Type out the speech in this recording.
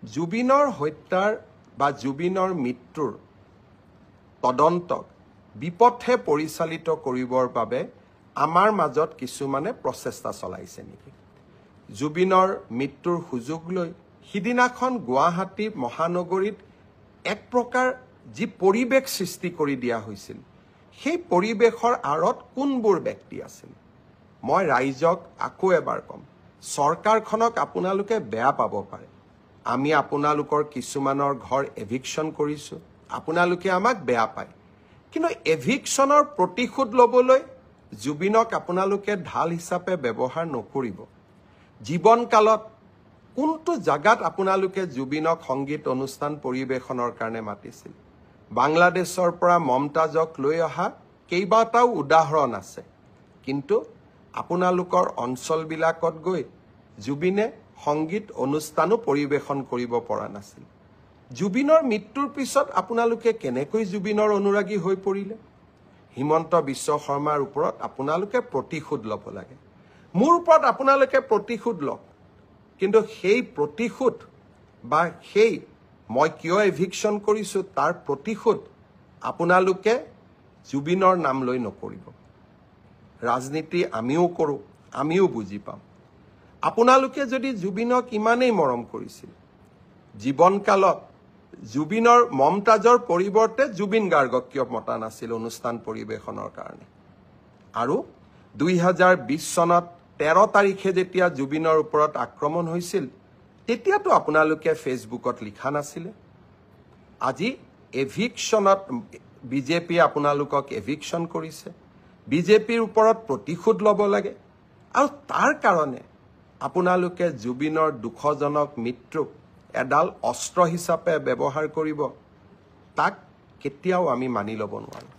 জুবিনৰ হত্যাৰ বা জুবিনৰ মৃত্যুৰ তদন্তক বিপথে পৰিচালিত কৰিবৰ বাবে আমাৰ মাজত কিছুমানে প্ৰচেষ্টা চলাইছে নেকি? জুবিনৰ মৃত্যুৰ সুযোগ লৈ সিদিনাখন গুৱাহাটী মহানগৰীত এক প্ৰকাৰ যি পৰিৱেশ সৃষ্টি কৰি দিয়া হৈছিল, সেই পৰিৱেশৰ আঁৰত কোনবোৰ ব্যক্তি আছিল? মই ৰাইজক আকৌ এবাৰ কম, চৰকাৰখনক আপোনালোকে বেয়া পাব পাৰে, আমি আপোনালোকৰ কিছুমানৰ ঘৰ এভিকশ্যন কৰিছোঁ, আপোনালোকে আমাক বেয়া পায়, কিন্তু এভিকশ্যনৰ প্ৰতিশোধ ল'বলৈ জুবিনক আপোনালোকে ঢাল হিচাপে ব্যৱহাৰ নকৰিব। জীৱনকালত কোনটো জাগাত আপোনালোকে জুবিনক সংগীত অনুষ্ঠান পৰিৱেশনৰ কাৰণে মাতিছিল? বাংলাদেশৰ পৰা মমতাজক লৈ অহা কেইবাটাও উদাহৰণ আছে, কিন্তু আপোনালোকৰ অঞ্চলবিলাকত গৈ জুবিনে সংগীত অনুষ্ঠানো পৰিৱেশন কৰিব পৰা নাছিল। জুবিনৰ মৃত্যুৰ পিছত আপোনালোকে কেনেকৈ জুবিনৰ অনুৰাগী হৈ পৰিলে? হিমন্ত বিশ্ব শৰ্মাৰ ওপৰত আপোনালোকে প্ৰতিশোধ ল'ব লাগে, মোৰ ওপৰত আপোনালোকে প্ৰতিশোধ লওক, কিন্তু সেই প্ৰতিশোধ বা সেই মই কিয় এভিকশ্যন কৰিছোঁ তাৰ প্ৰতিশোধ আপোনালোকে জুবিনৰ নাম লৈ নকৰিব। ৰাজনীতি আমিও কৰোঁ, আমিও বুজি পাম। আপোনালোকে যদি জুবিনক ইমানেই মৰম কৰিছিল, জীৱনকালত জুবিনৰ মমতাজৰ পৰিৱৰ্তে জুবিন গাৰ্গক কিয় মতা নাছিল অনুষ্ঠান পৰিৱেশনৰ কাৰণে? আৰু 2020 চনত 13 তাৰিখে যেতিয়া জুবিনৰ ওপৰত আক্ৰমণ হৈছিল, তেতিয়াতো আপোনালোকে ফেচবুকত লিখা নাছিলে। আজি এভিকশ্যনত বিজেপিয়ে আপোনালোকক এভিকশ্যন কৰিছে, বিজেপিৰ ওপৰত প্ৰতিশোধ ল'ব লাগে, আৰু তাৰ কাৰণে আপোনালোকে জুবিনৰ দুখজনক মৃত্যুক এডাল অস্ত্ৰ হিচাপে ব্যৱহাৰ কৰিব, তাক কেতিয়াও আমি মানি ল'ব নোৱাৰোঁ।